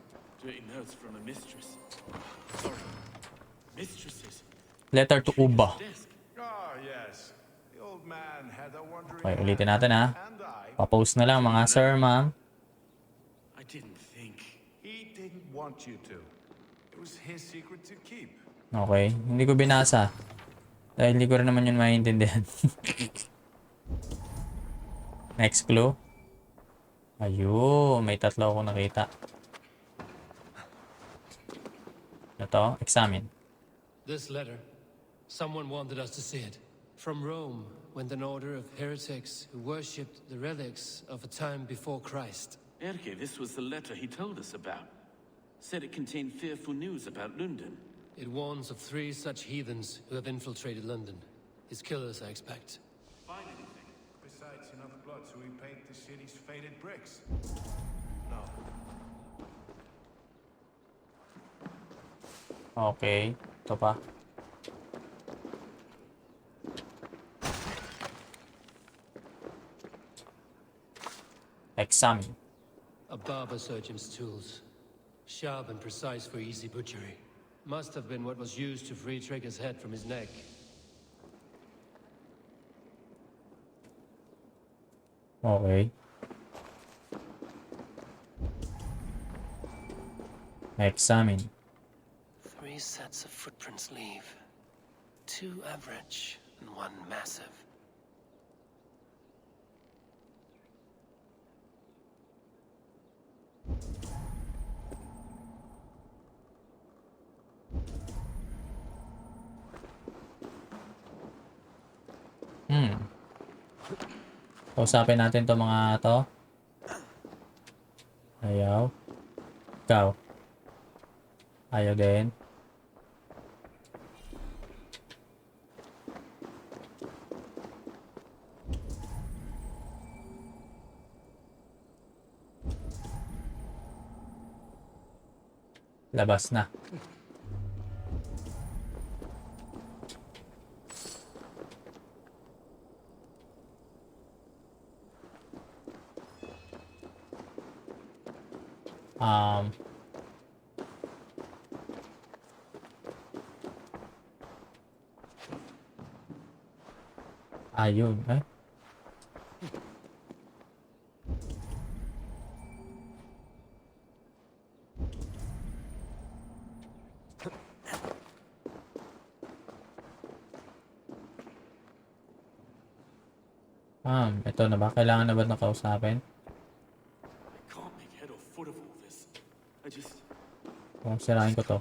Dirty notes from a mistress. Sorry. Mistresses. Letter to Uba. Desk. Ah, yes. The old man had a wandering Okay, ulitin natin ha. and I. Pa-post na lang mga sir, ma'am. I didn't think. He didn't want you to. It was his secret to keep. Okay. Hindi ko binasa. Dahil hindi ko rin naman yun maintindihan. Next clue. Ayun. May tatlo akong nakita. Ito. Examine. This letter. Someone wanted us to see it. From Rome went an order of heretics who worshipped the relics of a time before Christ. Erke, this was the letter he told us about. Said it contained fearful news about London. It warns of 3 such heathens who have infiltrated London. His killers, I expect. Find anything? Besides enough blood to repaint the city's faded bricks. No. Okay. Ito pa. Examine. A barber surgeon's tools. Sharp and precise for easy butchery. Must have been what was used to free Trigger's head from his neck. Okay. Examine. 3 sets of footprints leave. 2 average and 1 massive. Kausapin natin to mga to. Ayaw. Ikaw. Ayaw din. Labas na. Ayun, eh. Ito na ba? Kailangan na ba na kausapin? I can't make head or foot of all this. I just... Kung sirain ko to.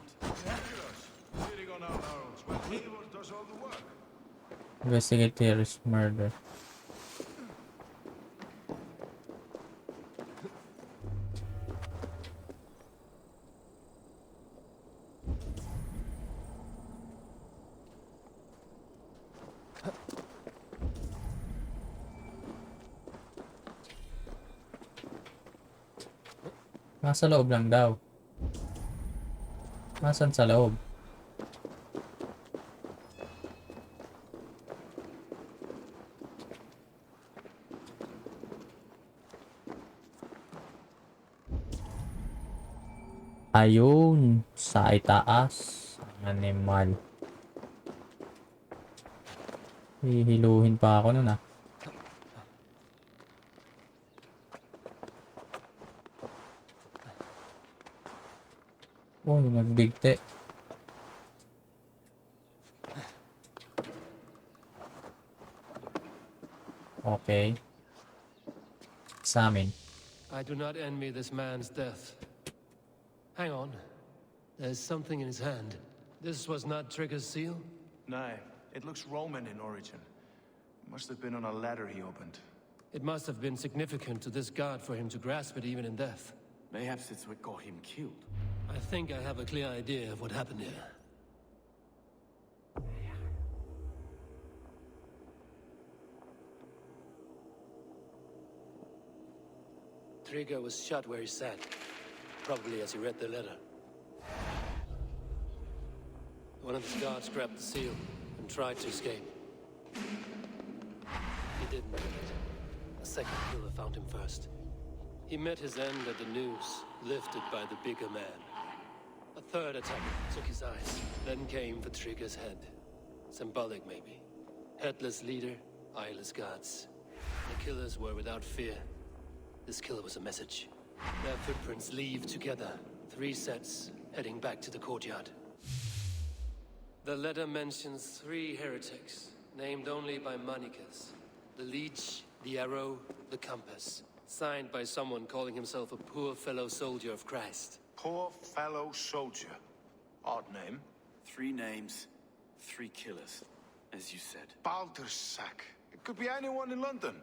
Sitting on our laurels when Eivor does all the work. Investigate terrorist murder. Nasa loob lang daw. Nasaan sa loob? Ayun, sa itaas. Ang animal. Hihiluhin pa ako nun ah. Oh, nagbigti. Okay. Sa amin. I do not envy this man's death. Hang on. There's something in his hand. This was not Trigger's seal? No, it looks Roman in origin. Must have been on a ladder he opened. It must have been significant to this god for him to grasp it even in death. Mayhaps it's what got him killed. I think I have a clear idea of what happened here. Trigger was shot where he sat, probably as he read the letter. One of his guards grabbed the seal and tried to escape. He didn't make it. A second killer found him first. He met his end at the noose, lifted by the bigger man. A third attacker took his eyes, then came for Trigger's head. Symbolic, maybe. Headless leader, eyeless guards. The killers were without fear. This killer was a message. Their footprints leave together. 3 sets, heading back to the courtyard. The letter mentions 3 heretics, named only by Manicus. The leech, the arrow, the compass. Signed by someone calling himself a poor fellow soldier of Christ. Poor fellow soldier. Odd name. 3 names, 3 killers, as you said. Baldersack. It could be anyone in London.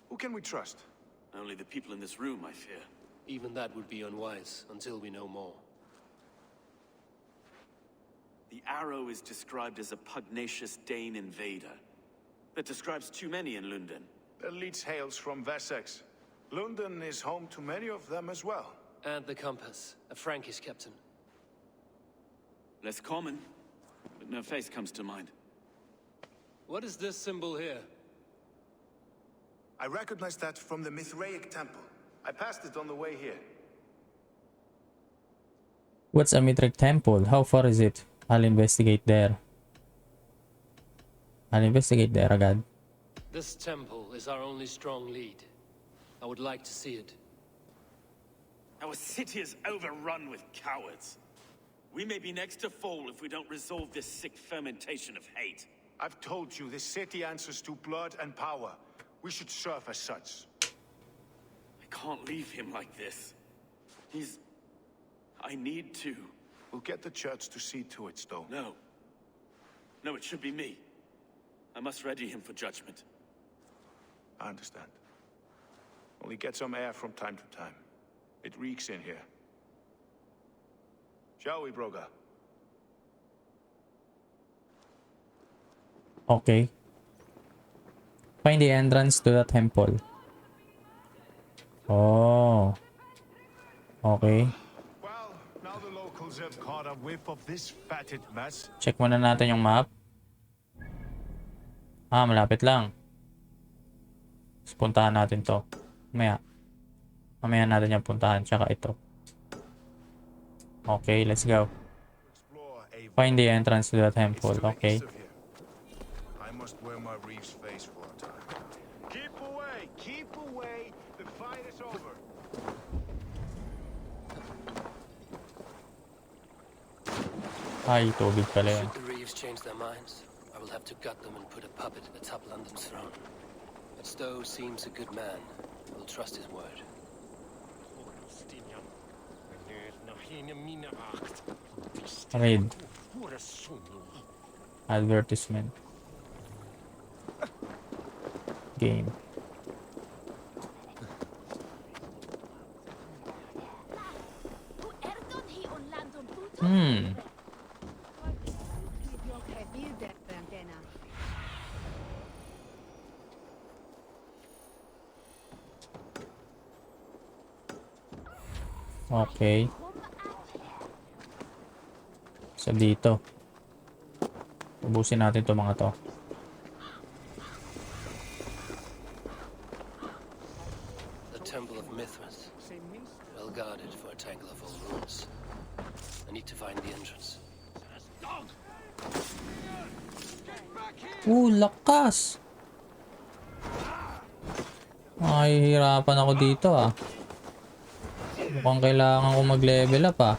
Who can we trust? Only the people in this room, I fear. Even that would be unwise, until we know more. The arrow is described as a pugnacious Dane invader. That describes too many in London. The leech hails from Wessex. London is home to many of them as well. And the compass, a Frankish captain. Less common, but no face comes to mind. What is this symbol here? I recognize that from the Mithraic temple. I passed it on the way here. What's a Mithraic temple? How far is it? I'll investigate there. Agad. This temple is our only strong lead. I would like to see it. Our city is overrun with cowards. We may be next to fall if we don't resolve this sick fermentation of hate. I've told you, this city answers to blood and power. We should serve as such. I can't leave him like this. I need to. We'll get the church to see to it, though. No. No, it should be me. I must ready him for judgment. I understand. Only get some air from time to time. It reeks in here. Shall we, Broga? Okay. Find the entrance to the temple. Oh. Okay. Well, now the locals have caught a whiff of this fatted mess. Check muna natin yung map. Ah, malapit lang. Tapos puntahan natin to. Mamaya natin yung puntahan. Tsaka ito. Okay, let's go. Find the entrance to the temple. Okay. I must wear my reef's face for a time. Keep away! Keep away! The fight is over! Ay, tubig pala yan. Should the Reeves change their minds, I will have to gut them and put a puppet atop London's throne. But Stowe seems a good man. I will trust his word. Read. Advertisement. Game. Okay. So dito. Ubusin natin to mga to. The Temple of Mithras. Well guarded for a tangle of old ruins. I need to find the entrance. Lakas! Mahihirapan ako dito ah. Mukhang kailangan ko mag-level up ah.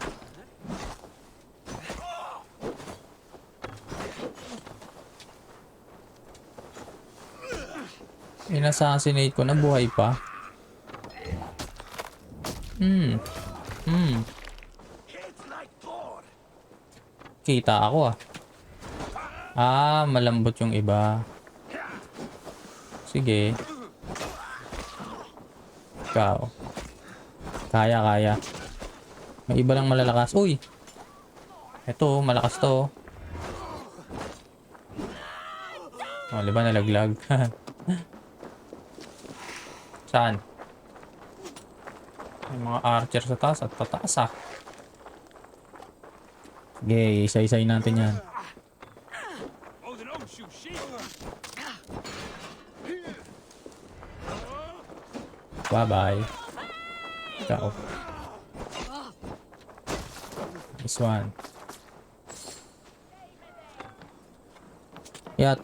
In-assassinate ko na, buhay pa. Kita ako ah. Malambot yung iba. Sige. Ikaw. Kaya. May iba lang malalakas. Uy! Ito, malakas to. Oh, di ba nalaglag? Saan? May mga archer sa taas at pataas ah. Sige, isa-isay natin yan. Bye-bye. Ikaw. This one. Yat.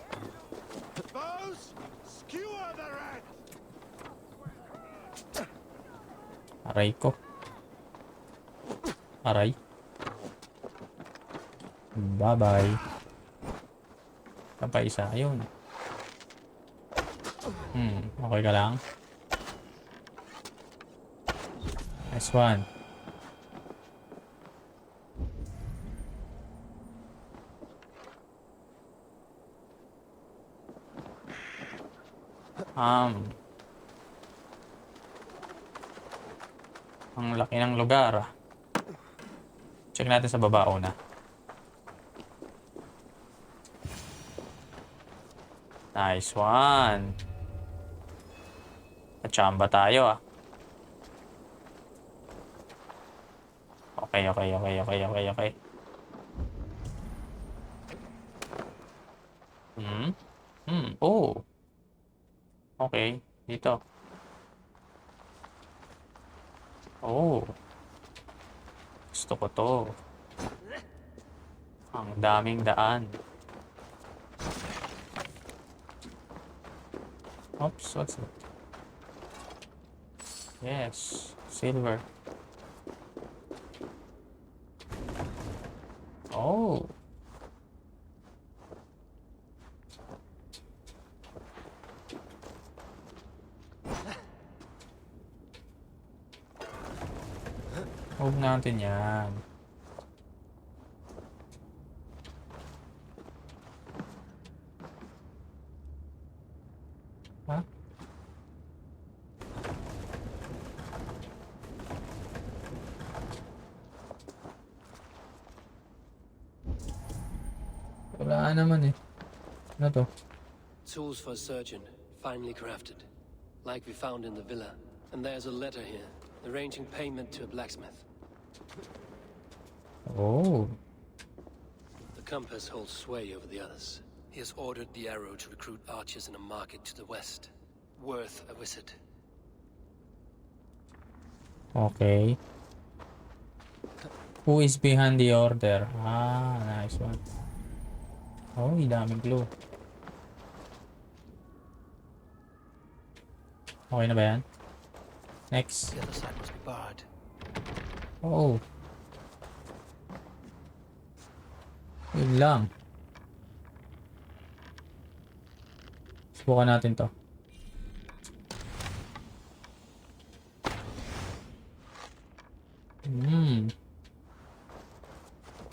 Aray ko. Aray. Bye-bye. Kapag isa. Ayun. Okay ka lang? Nice one. Ang laki ng lugar. Check natin sa baba una. Nice one. Kachamba tayo ah. Okay. Oh. Okay, dito. Oh. Gusto ko to. Ang daming daan. Oops, what's it? Yes, silver. Oh. Huwag natin yan. Ha? Wala naman eh. Ano to? Tools for a surgeon, finely crafted. Like we found in the villa. And there's a letter here, arranging payment to a blacksmith. Oh. The compass holds sway over the others. He has ordered the arrow to recruit archers in a market to the west. Worth a visit. Okay. Who is behind the order? Nice one. Oh, daming clue. Okay na ba yan? Next. The other side must be barred. Oh. Yun lang. Subukan natin to.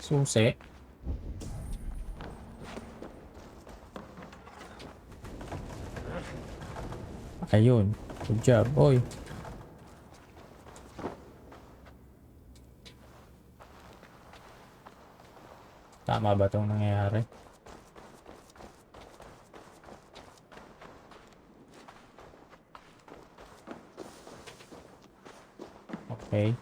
Susi. Ayun. Good job. Oy. Tama ba itong nangyayari? Okay.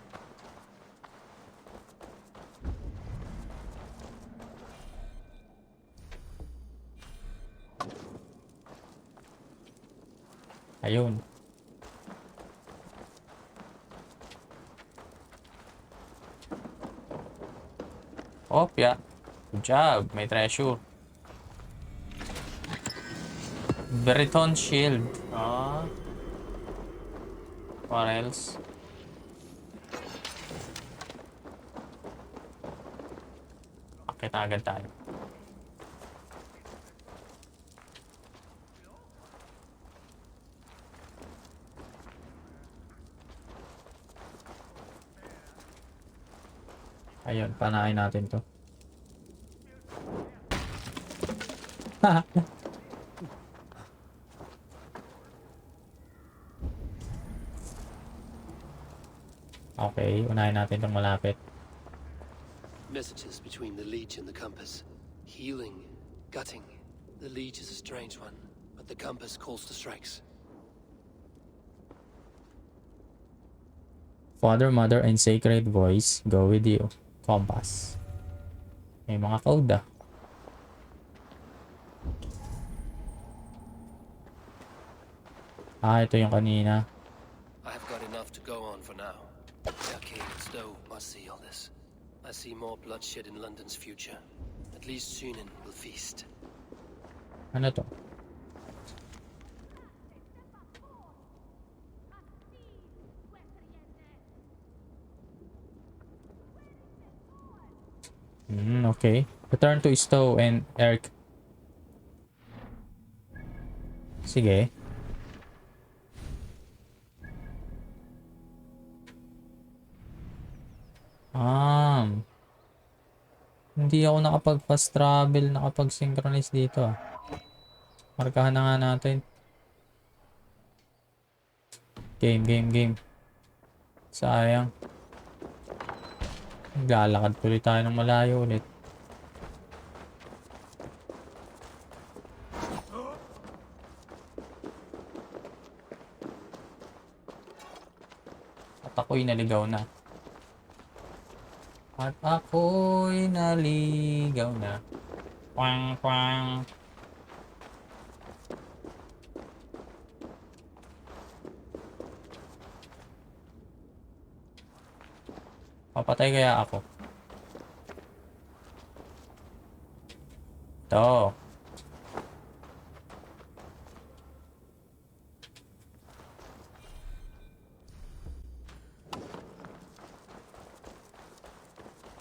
Ayun. Oh, yeah. Good job. May treasure. Breton shield. Ah. What else? Akit na agad tayo. Ayun, panain natin to. Okay, unahin natin itong malapit. Messages between the leech and the compass. Healing, gutting. The leech is a strange one, but the compass calls to strikes. Father, Mother, and Sacred Voice go with you. Compass. May mga code ah. Ah, ito yung kanina. I have got enough to go on for now. The arcane and Stowe must see all this. I see more bloodshed in London's future. At least Sunan will feast. Ano to? Okay. Return to Stowe and Eric. Sige. Hindi ako nakapag-fast travel, nakapag-synchronize dito ah. Markahan na nga natin. Game. Sayang. Lalakad tuloy tayo ng malayo ulit. At ako'y naligaw na. Kwang. Papatay kaya ako? Ito.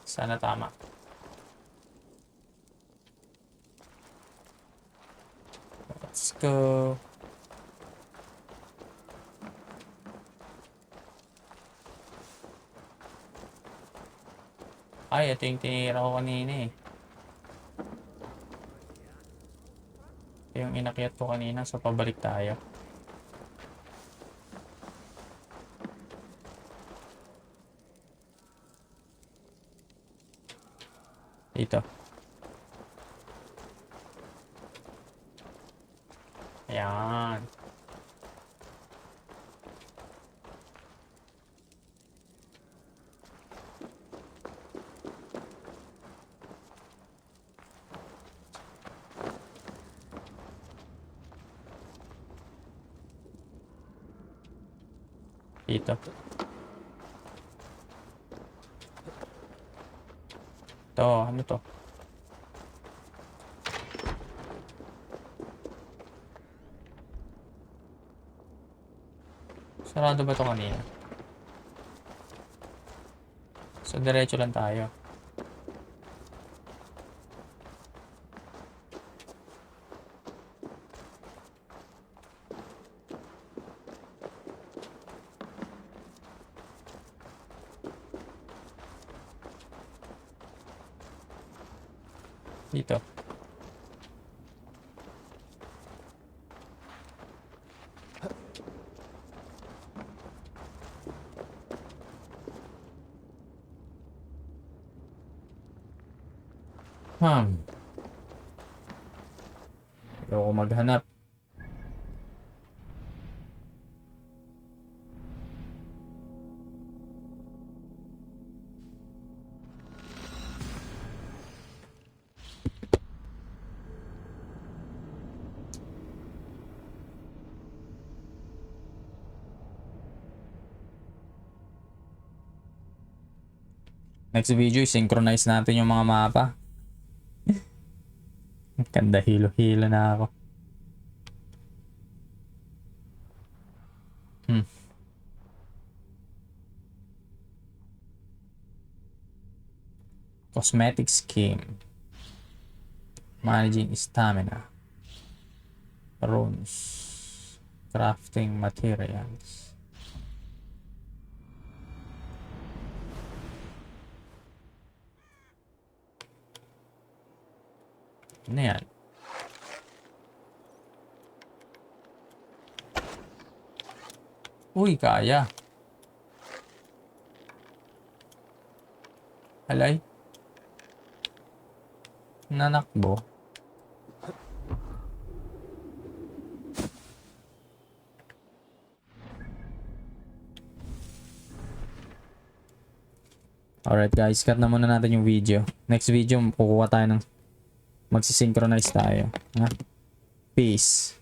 Sana tama. Let's go. Ay, ito yung tinira ko kanina eh. Ito yung inakyat ko kanina, so pabalik tayo. Dito. Ayan. Dito. Ito, ano to? Sarado ba to kanina? So, diretso lang tayo. Dito. Ayoko maghanap. Next video, synchronize natin yung mga mapa. Ganda, hilo-hilo na ako. Cosmetic scheme. Managing stamina. Runes. Crafting materials. Ano yan? Uy, kaya. Alay. Nanakbo. Alright guys, cut na muna natin yung video. Next video, kukuha tayo ng magsisynchronize tayo. Ha? Peace.